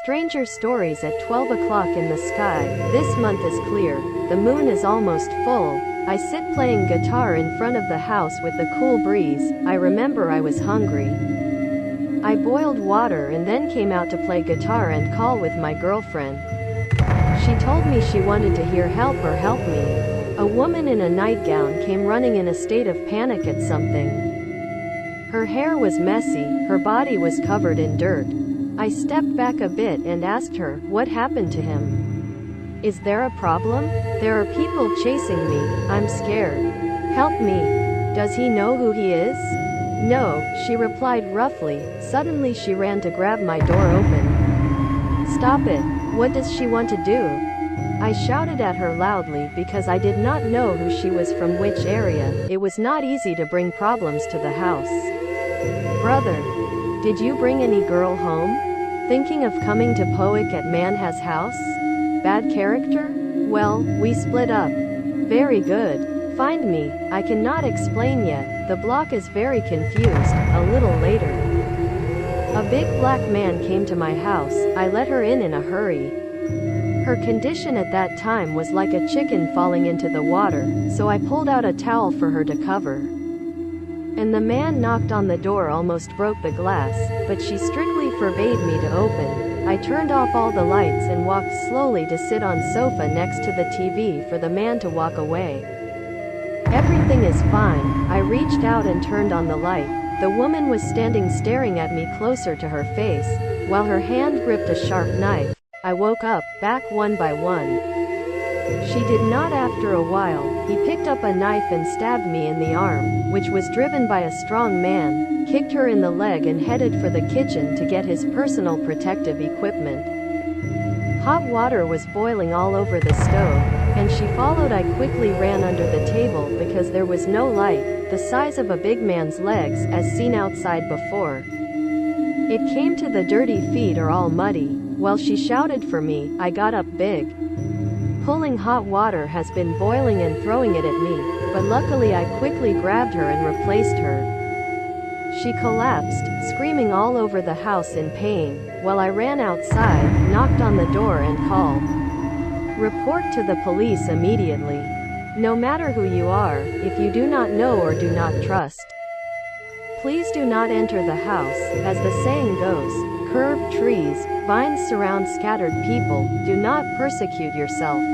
Stranger stories at 12 o'clock in the sky. This month is clear. The moon is almost full. I sit playing guitar in front of the house with the cool breeze. I remember I was hungry. I boiled water and then came out to play guitar and call with my girlfriend. She told me she wanted to hear help or help me. A woman in a nightgown came running in a state of panic at something. Her hair was messy, her body was covered in dirt. I stepped back a bit and asked her, what happened to him? Is there a problem? There are people chasing me, I'm scared. Help me. Does he know who he is? No, she replied roughly. Suddenly she ran to grab my door open. Stop it. What does she want to do? I shouted at her loudly because I did not know who she was from which area. It was not easy to bring problems to the house. Brother, did you bring any girl home? Thinking of coming to PROHIBITED at Manha's house? Bad character? Well, we split up. Very good. Find me. I cannot explain yet. The block is very confused. A little later. A big black man came to my house. I let her in a hurry. Her condition at that time was like a chicken falling into the water, so I pulled out a towel for her to cover. And the man knocked on the door, almost broke the glass, but she strictly forbade me to open. I turned off all the lights and walked slowly to sit on sofa next to the TV for the man to walk away. Everything is fine. I reached out and turned on the light. The woman was standing staring at me closer to her face, while her hand gripped a sharp knife. I woke up, back one by one. She did not. After a while, he picked up a knife and stabbed me in the arm, which was driven by a strong man, kicked her in the leg and headed for the kitchen to get his personal protective equipment. Hot water was boiling all over the stove, and she followed. I quickly ran under the table because there was no light, the size of a big man's legs, as seen outside before. It came to the dirty feet are all muddy. While she shouted for me, I got up big. Pulling hot water has been boiling and throwing it at me, but luckily I quickly grabbed her and replaced her. She collapsed, screaming all over the house in pain, while I ran outside, knocked on the door and called. Report to the police immediately. No matter who you are, if you do not know or do not trust, please do not enter the house. As the saying goes, curved trees, vines surround scattered people. Do not persecute yourself.